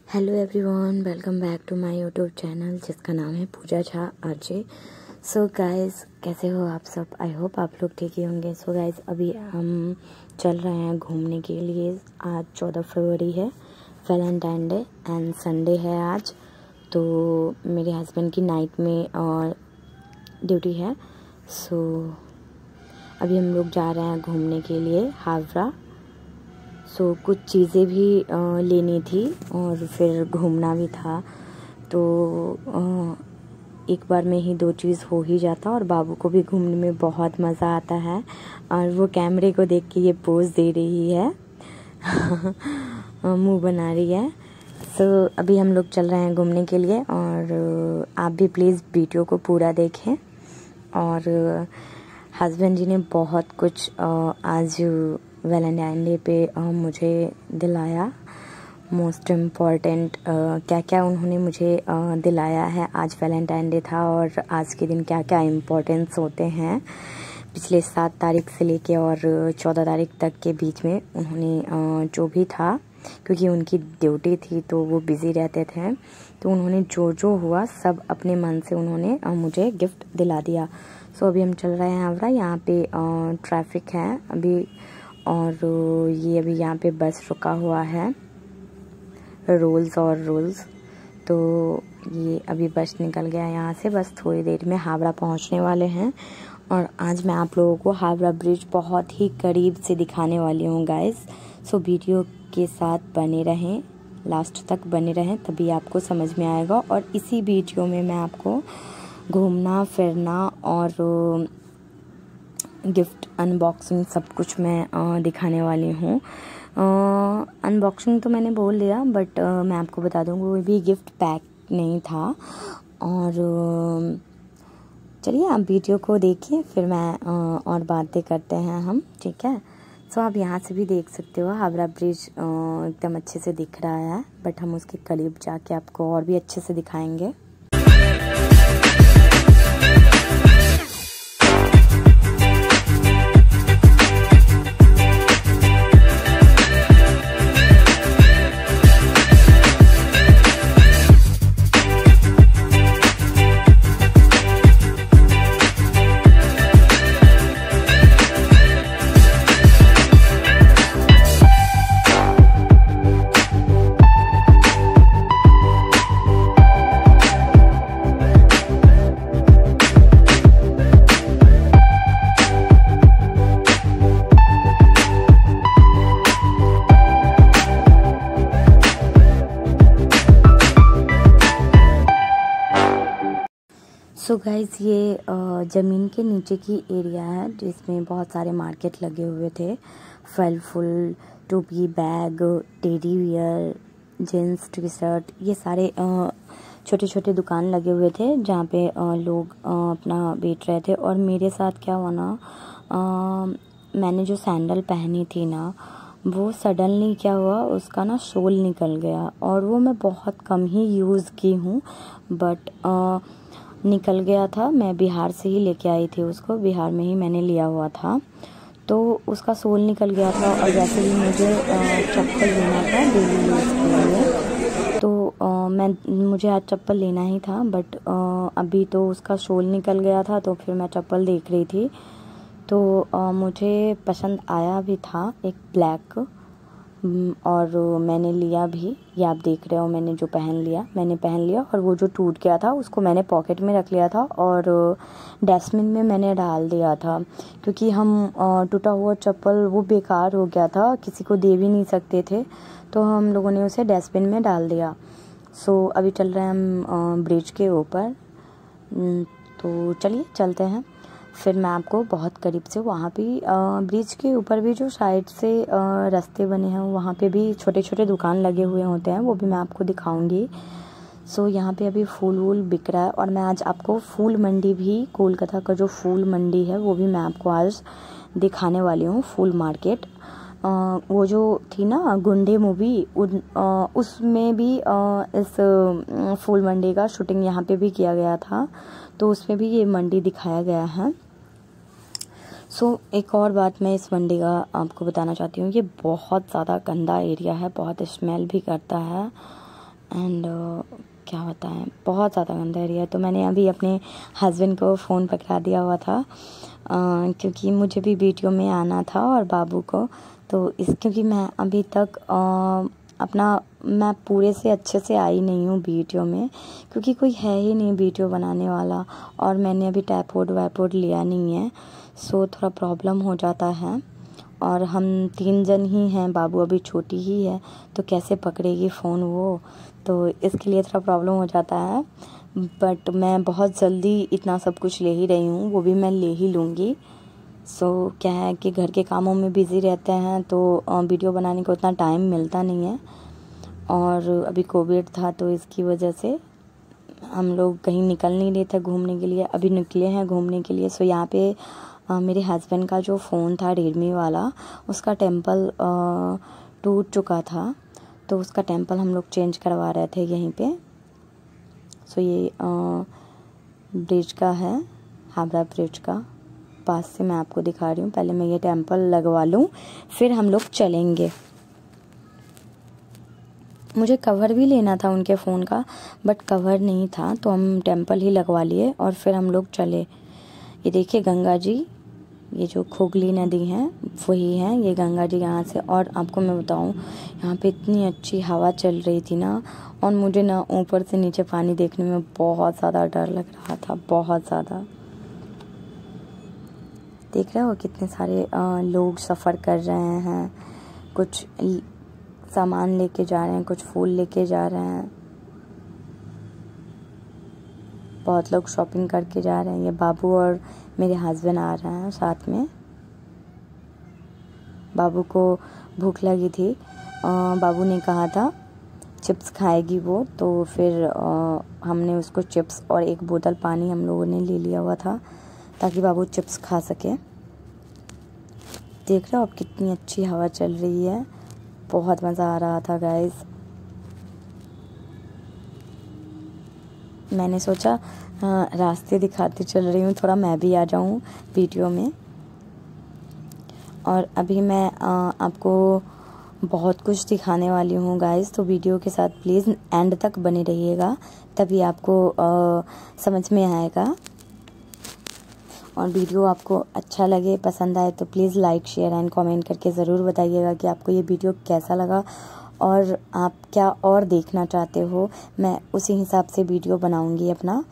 Hello everyone, welcome back to my YouTube channel जिसका नाम है Pooja Jha RJ. So guys, कैसे हो आप सब? आई होप आप लोग ठीक ही होंगे। सो गाइस, अभी हम चल रहे हैं घूमने के लिए। आज 14 फरवरी है, वैलेंटाइन डे एंड संडे है आज। तो मेरे हस्बैंड की नाइट में ड्यूटी है। सो अभी हम लोग जा रहे हैं घूमने के लिए हावड़ा। कुछ चीज़ें भी लेनी थी और फिर घूमना भी था। तो एक बार में ही दो चीज़ हो ही जाता, और बाबू को भी घूमने में बहुत मज़ा आता है। और वो कैमरे को देख के ये पोज दे रही है मुंह बना रही है। अभी हम लोग चल रहे हैं घूमने के लिए, और आप भी प्लीज़ वीडियो को पूरा देखें। और हस्बैंड जी ने बहुत कुछ आज वैलेंटाइन डे पे मुझे दिलाया। मोस्ट इम्पॉर्टेंट क्या क्या उन्होंने मुझे दिलाया है। आज वैलेंटाइन डे था और आज के दिन क्या क्या इम्पोर्टेंस होते हैं पिछले 7 तारीख से लेके और 14 तारीख तक के बीच में उन्होंने जो भी था, क्योंकि उनकी ड्यूटी थी तो वो बिज़ी रहते थे। तो उन्होंने जो जो हुआ सब अपने मन से उन्होंने मुझे गिफ्ट दिला दिया। अभी हम चल रहे हैं हावड़ा। यहाँ पे ट्रैफिक है अभी, और ये अभी यहाँ पे बस रुका हुआ है, रूल्स। तो ये अभी बस निकल गया यहाँ से, बस थोड़ी देर में हावड़ा पहुँचने वाले हैं। और आज मैं आप लोगों को हावड़ा ब्रिज बहुत ही करीब से दिखाने वाली हूँ गाइस। वीडियो के साथ बने रहें, लास्ट तक बने रहें, तभी आपको समझ में आएगा। और इसी वीडियो में मैं आपको घूमना फिरना और गिफ्ट अनबॉक्सिंग सब कुछ मैं दिखाने वाली हूँ। अनबॉक्सिंग तो मैंने बोल दिया, बट मैं आपको बता दूँ वो भी गिफ्ट पैक नहीं था। और चलिए आप वीडियो को देखिए, फिर मैं और बातें करते हैं हम, ठीक है। आप यहाँ से भी देख सकते हो हावड़ा ब्रिज एकदम अच्छे से दिख रहा है, बट हम उसके करीब जाके आपको और भी अच्छे से दिखाएंगे। गाइस, ये ज़मीन के नीचे की एरिया है जिसमें बहुत सारे मार्केट लगे हुए थे। फल फूल, टोपी, bag, teddy bear, jeans, T shirt, ये सारे छोटे छोटे दुकान लगे हुए थे जहाँ पे लोग अपना बेच रहे थे। और मेरे साथ क्या हुआ ना, मैंने जो सैंडल पहनी थी ना, वो सडनली क्या हुआ, उसका ना सोल निकल गया। और वो मैं बहुत कम ही यूज़ की हूँ, बट निकल गया था। मैं बिहार से ही लेके आई थी उसको, बिहार में ही मैंने लिया हुआ था। तो उसका सोल निकल गया था। और वैसे ही मुझे चप्पल लेना था डेली यूज़ के लिए, तो मुझे आज चप्पल लेना ही था, बट अभी तो उसका सोल निकल गया था। तो फिर मैं चप्पल देख रही थी, तो मुझे पसंद आया भी था एक ब्लैक, और मैंने लिया भी। ये आप देख रहे हो, मैंने जो मैंने पहन लिया। और वो जो टूट गया था उसको मैंने पॉकेट में रख लिया था और डस्टबिन में मैंने डाल दिया था, क्योंकि हम टूटा हुआ चप्पल वो बेकार हो गया था, किसी को दे भी नहीं सकते थे, तो हम लोगों ने उसे डस्टबिन में डाल दिया। अभी चल रहे हैं हम ब्रिज के ऊपर। तो चलिए चलते हैं, फिर मैं आपको बहुत करीब से वहाँ पे ब्रिज के ऊपर भी जो साइड से रास्ते बने हैं वहाँ पे भी छोटे छोटे दुकान लगे हुए होते हैं, वो भी मैं आपको दिखाऊंगी। यहाँ पे अभी फूल वूल बिक रहा है। और मैं आज आपको फूल मंडी भी, कोलकाता का जो फूल मंडी है वो भी मैं आपको आज दिखाने वाली हूँ। फूल मार्केट, वो जो थी ना गुंडे मूवी, उसमें भी इस फूल मंडी का शूटिंग यहाँ पे भी किया गया था, तो उसमें भी ये मंडी दिखाया गया है। एक और बात मैं इस मंडी का आपको बताना चाहती हूँ, ये बहुत ज़्यादा गंदा एरिया है, बहुत स्मेल भी करता है। एंड क्या बताएं, बहुत ज़्यादा गंदा एरिया है। तो मैंने अभी अपने हस्बैंड को फ़ोन पकड़ा दिया हुआ था क्योंकि मुझे भी वीडियो में आना था और बाबू को। तो क्योंकि मैं अभी तक मैं पूरे से अच्छे से आई नहीं हूँ वीडियो में, क्योंकि कोई है ही नहीं वीडियो बनाने वाला, और मैंने अभी ट्राइपॉड वाइपॉड लिया नहीं है, सो थोड़ा प्रॉब्लम हो जाता है। और हम 3 जन ही हैं, बाबू अभी छोटी ही है, तो कैसे पकड़ेगी फ़ोन वो, तो इसके लिए थोड़ा प्रॉब्लम हो जाता है। बट मैं बहुत जल्दी इतना सब कुछ ले ही रही हूँ, वो भी मैं ले ही लूँगी। सो क्या है कि घर के कामों में बिज़ी रहते हैं, तो वीडियो बनाने को उतना टाइम मिलता नहीं है। और अभी कोविड था, तो इसकी वजह से हम लोग कहीं निकल नहीं रहे थे घूमने के लिए। अभी निकले हैं घूमने के लिए। सो यहाँ पे मेरे हस्बैंड का जो फ़ोन था Redmi वाला, उसका टेम्पल टूट चुका था, तो उसका टेम्पल हम लोग चेंज करवा रहे थे यहीं पे। सो ये ब्रिज का है, हावड़ा ब्रिज का पास से मैं आपको दिखा रही हूँ। पहले मैं ये टेम्पल लगवा लूँ, फिर हम लोग चलेंगे। मुझे कवर भी लेना था उनके फ़ोन का, बट कवर नहीं था, तो हम टेम्पल ही लगवा लिए और फिर हम लोग चले। ये देखिए गंगा जी, ये जो खोगली नदी है वही है ये गंगा जी यहाँ से। और आपको मैं बताऊँ, यहाँ पे इतनी अच्छी हवा चल रही थी ना, और मुझे ना ऊपर से नीचे पानी देखने में बहुत ज़्यादा डर लग रहा था, बहुत ज़्यादा। देख रहे हो कितने सारे लोग सफ़र कर रहे हैं, कुछ सामान लेके जा रहे हैं, कुछ फूल लेके जा रहे हैं, बहुत लोग शॉपिंग करके जा रहे हैं। ये बाबू और मेरे हस्बैंड आ रहे हैं साथ में। बाबू को भूख लगी थी, बाबू ने कहा था चिप्स खाएगी वो, तो फिर हमने उसको चिप्स और एक बोतल पानी हम लोगों ने ले लिया हुआ था ताकि बाबू चिप्स खा सके। देख रहे हो आप कितनी अच्छी हवा चल रही है, बहुत मज़ा आ रहा था गाइस। मैंने सोचा रास्ते दिखाती चल रही हूँ, थोड़ा मैं भी आ जाऊँ वीडियो में। और अभी मैं आपको बहुत कुछ दिखाने वाली हूँ गाइस, तो वीडियो के साथ प्लीज़ एंड तक बने रहिएगा, तभी आपको समझ में आएगा। और वीडियो आपको अच्छा लगे, पसंद आए, तो please like share and comment करके ज़रूर बताइएगा कि आपको ये वीडियो कैसा लगा और आप क्या और देखना चाहते हो। मैं उसी हिसाब से वीडियो बनाऊंगी अपना।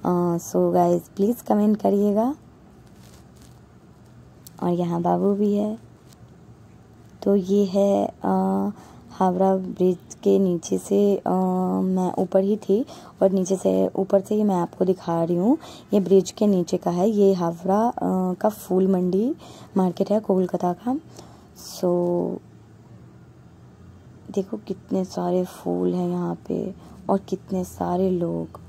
सो गाइस प्लीज़ कमेंट करिएगा। और यहाँ बाबू भी है। तो ये है हावड़ा ब्रिज के नीचे से मैं ऊपर ही थी, और नीचे से ऊपर से ही मैं आपको दिखा रही हूँ। ये ब्रिज के नीचे का है, ये हावड़ा का फूल मंडी मार्केट है कोलकाता का। सो देखो कितने सारे फूल हैं यहाँ पे और कितने सारे लोग।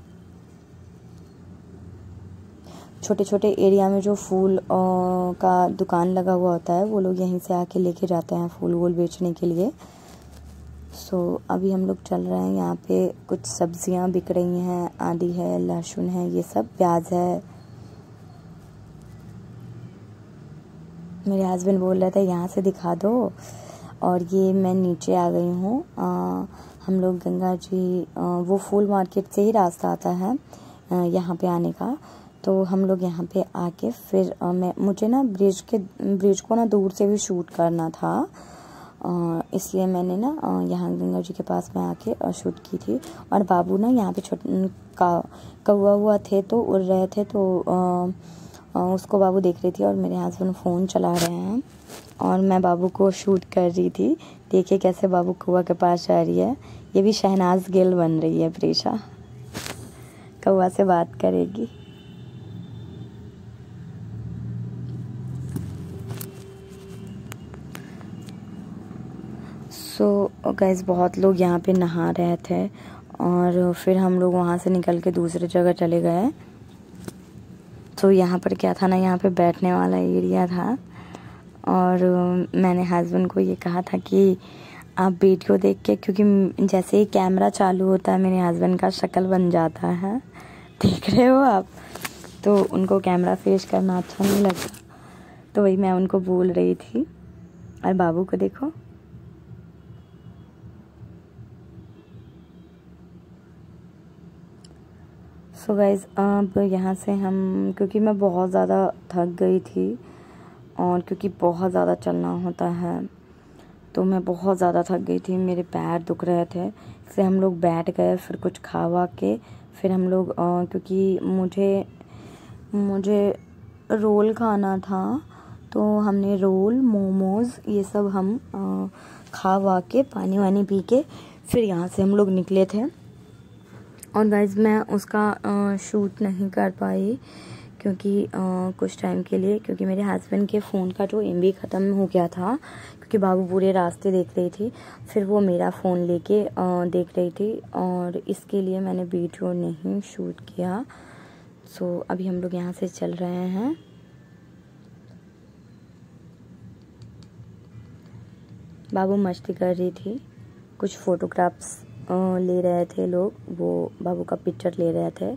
छोटे छोटे एरिया में जो फूल का दुकान लगा हुआ होता है, वो लोग यहीं से आके लेके जाते हैं फूल वूल बेचने के लिए। सो अभी हम लोग चल रहे हैं, यहाँ पे कुछ सब्जियां बिक रही हैं, आदि है, लहसुन है, ये सब, प्याज है। मेरे हस्बैंड बोल रहे थे यहाँ से दिखा दो, और ये मैं नीचे आ गई हूँ। हम लोग गंगा जी, वो फूल मार्केट से ही रास्ता आता है यहाँ पे आने का। तो हम लोग यहाँ पे आके फिर मुझे ना ब्रिज को ना दूर से भी शूट करना था, इसलिए मैंने ना यहाँ गंगा जी के पास में आके शूट की थी। और बाबू ना यहाँ पे कौवा हुआ थे, तो उड़ रहे थे, तो उसको बाबू देख रही थी, और मेरे हस्बैंड फ़ोन चला रहे हैं और मैं बाबू को शूट कर रही थी। देखिए कैसे बाबू कौवा के पास जा रही है। ये भी शहनाज गिल बन रही है, प्रीशा कौवा से बात करेगी। सो गाइस बहुत लोग यहाँ पे नहा रहे थे, और फिर हम लोग वहाँ से निकल के दूसरी जगह चले गए। तो यहाँ पर क्या था ना, यहाँ पे बैठने वाला एरिया था, और मैंने हस्बैंड को ये कहा था कि आप वीडियो देख के, क्योंकि जैसे ही कैमरा चालू होता है मेरे हस्बैंड का शक्ल बन जाता है, देख रहे हो आप, तो उनको कैमरा फेस करना अच्छा नहीं लगता, तो वही मैं उनको बोल रही थी। और बाबू को देखो, सो गाइज़ अब यहाँ से हम, क्योंकि मैं बहुत ज़्यादा थक गई थी और क्योंकि बहुत ज़्यादा चलना होता है तो मैं बहुत ज़्यादा थक गई थी, मेरे पैर दुख रहे थे, इसलिए हम लोग बैठ गए। फिर कुछ खा वा के फिर हम लोग क्योंकि मुझे रोल खाना था तो हमने रोल, मोमोज़ ये सब हम खा वा के पानी वानी पी के फिर यहाँ से हम लोग निकले थे। और गाइज़ मैं उसका शूट नहीं कर पाई क्योंकि कुछ टाइम के लिए, क्योंकि मेरे हस्बैंड के फ़ोन का जो MB ख़त्म हो गया था, क्योंकि बाबू पूरे रास्ते देख रही थी, फिर वो मेरा फ़ोन लेके देख रही थी और इसके लिए मैंने वीडियो नहीं शूट किया। सो अभी हम लोग यहाँ से चल रहे हैं। बाबू मस्ती कर रही थी, कुछ फ़ोटोग्राफ्स ले रहे थे लोग, वो बाबू का पिक्चर ले रहे थे।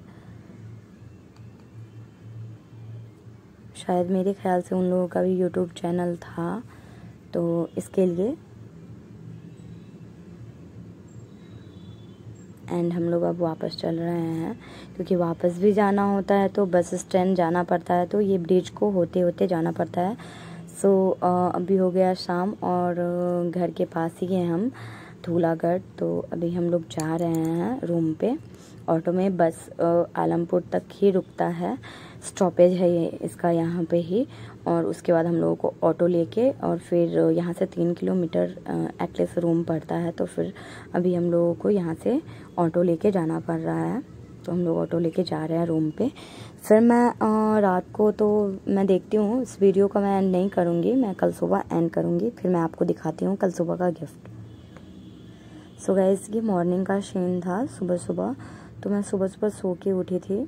शायद मेरे ख्याल से उन लोगों का भी यूट्यूब चैनल था तो इसके लिए। एंड हम लोग अब वापस चल रहे हैं क्योंकि वापस भी जाना होता है तो बस स्टैंड जाना पड़ता है, तो ये ब्रिज को होते होते जाना पड़ता है। सो अभी हो गया शाम और घर के पास ही है हम, धूलागढ़। तो अभी हम लोग जा रहे हैं रूम पे ऑटो में। बस आलमपुर तक ही रुकता है, स्टॉपेज है ये इसका यहाँ पे ही, और उसके बाद हम लोगों को ऑटो लेके और फिर यहाँ से 3 किलोमीटर एटलीस्ट रूम पड़ता है, तो फिर अभी हम लोगों को यहाँ से ऑटो लेके जाना पड़ रहा है। तो हम लोग ऑटो लेके जा रहे हैं रूम पे। फिर मैं रात को तो मैं देखती हूँ, इस वीडियो का मैं एंड नहीं करूँगी, मैं कल सुबह एंड करूँगी, फिर मैं आपको दिखाती हूँ कल सुबह का गिफ्ट। सो गाइस ये मॉर्निंग का सीन था, सुबह सुबह। तो मैं सुबह सुबह सो के उठी थी,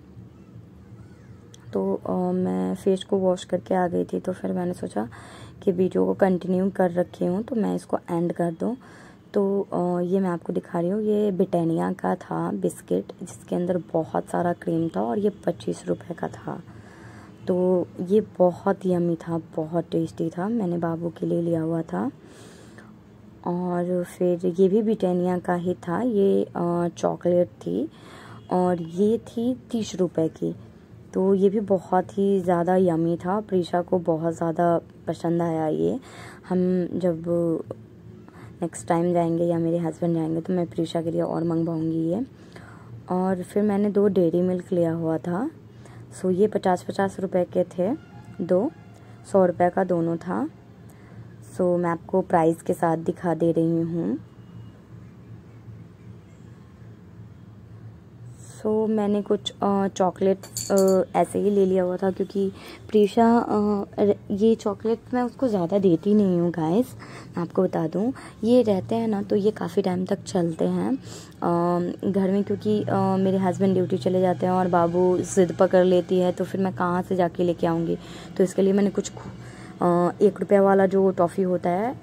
तो मैं फेस को वॉश करके आ गई थी। तो फिर मैंने सोचा कि वीडियो को कंटिन्यू कर रखी हूँ तो मैं इसको एंड कर दूँ। तो ये मैं आपको दिखा रही हूँ, ये ब्रिटानिया का था बिस्किट जिसके अंदर बहुत सारा क्रीम था और ये 25 रुपये का था। तो ये बहुत यम्मी था, बहुत टेस्टी था, मैंने बाबू के लिए लिया हुआ था। और फिर ये भी ब्रिटानिया का ही था, ये चॉकलेट थी और ये थी 30 रुपये की। तो ये भी बहुत ही ज़्यादा यम्मी था, प्रीशा को बहुत ज़्यादा पसंद आया ये। हम जब नेक्स्ट टाइम जाएंगे या मेरे हस्बैंड जाएंगे तो मैं प्रीशा के लिए और मंगवाऊंगी ये। और फिर मैंने 2 डेयरी मिल्क लिया हुआ था। सो ये 50-50 रुपये के थे, 2 100 रुपये का दोनों था। सो मैं आपको प्राइस के साथ दिखा दे रही हूँ। सो मैंने कुछ चॉकलेट ऐसे ही ले लिया हुआ था क्योंकि प्रीशा ये चॉकलेट मैं उसको ज़्यादा देती नहीं हूँ गाइस, मैं आपको बता दूँ। ये रहते हैं ना तो ये काफ़ी टाइम तक चलते हैं घर में, क्योंकि मेरे हस्बैंड ड्यूटी चले जाते हैं और बाबू ज़िद पकड़ लेती है तो फिर मैं कहाँ से जाके लेके आऊँगी। तो इसके लिए मैंने कुछ 1 रुपये वाला जो टॉफ़ी होता है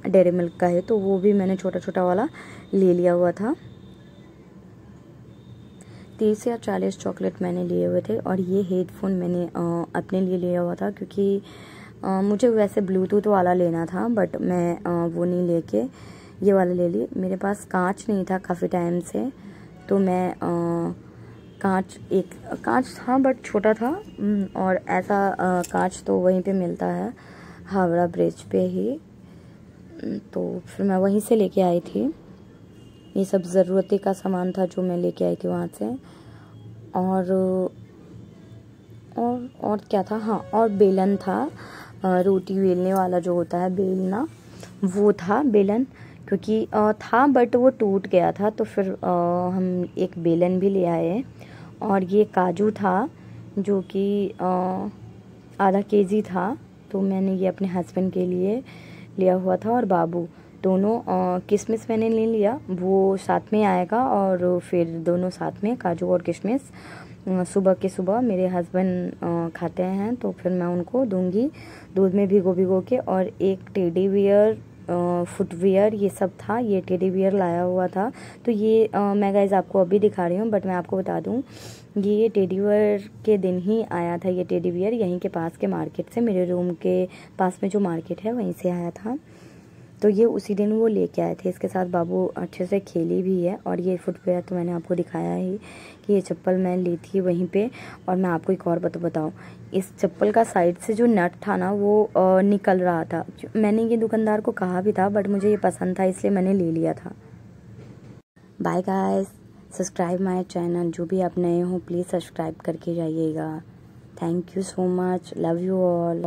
डेयरी मिल्क का है, तो वो भी मैंने छोटा छोटा वाला ले लिया हुआ था। 30 या 40 चॉकलेट मैंने लिए हुए थे। और ये हेडफोन मैंने अपने लिए लिया हुआ था क्योंकि मुझे वैसे ब्लूटूथ वाला लेना था, बट मैं वो नहीं लेके ये वाला ले ली। मेरे पास कांच नहीं था काफ़ी टाइम से, तो मैं कांच था बट छोटा था, और ऐसा कांच तो वहीं पे मिलता है हावड़ा ब्रिज पे ही, तो फिर मैं वहीं से लेके आई थी। ये सब ज़रूरती का सामान था जो मैं लेके आई थी वहाँ से। और क्या था, हाँ, और बेलन था, रोटी बेलने वाला जो होता है बेलना, वो था बेलन, क्योंकि था बट वो टूट गया था, तो फिर हम एक बेलन भी ले आए। और ये काजू था जो कि आधा केजी था, तो मैंने ये अपने हस्बैंड के लिए लिया हुआ था। और बाबू दोनों, किशमिश मैंने ले लिया, वो साथ में आएगा, और फिर दोनों साथ में काजू और किशमिश सुबह के सुबह मेरे हस्बैंड खाते हैं, तो फिर मैं उनको दूंगी दूध में भिगो के। और एक टेडी बियर फुटवियर ये सब था, ये टेडी बियर लाया हुआ था। तो ये मैं गाइज आपको अभी दिखा रही हूँ, बट मैं आपको बता दूँ ये टेडी बियर के दिन ही आया था। ये टेडी बियर यहीं के पास के मार्केट से, मेरे रूम के पास में जो मार्केट है वहीं से आया था। तो ये उसी दिन वो लेके आए थे। इसके साथ बाबू अच्छे से खेली भी है। और ये फुटवेयर तो मैंने आपको दिखाया ही कि ये चप्पल मैं ली थी वहीं पे। और मैं आपको एक और बताऊँ, इस चप्पल का साइड से जो नट था ना वो निकल रहा था। मैंने ये दुकानदार को कहा भी था, बट मुझे ये पसंद था इसलिए मैंने ले लिया था। Bye guys, subscribe my channel. जो भी आप नए हो प्लीज़ सब्सक्राइब करके जाइएगा। Thank you so much, love you all.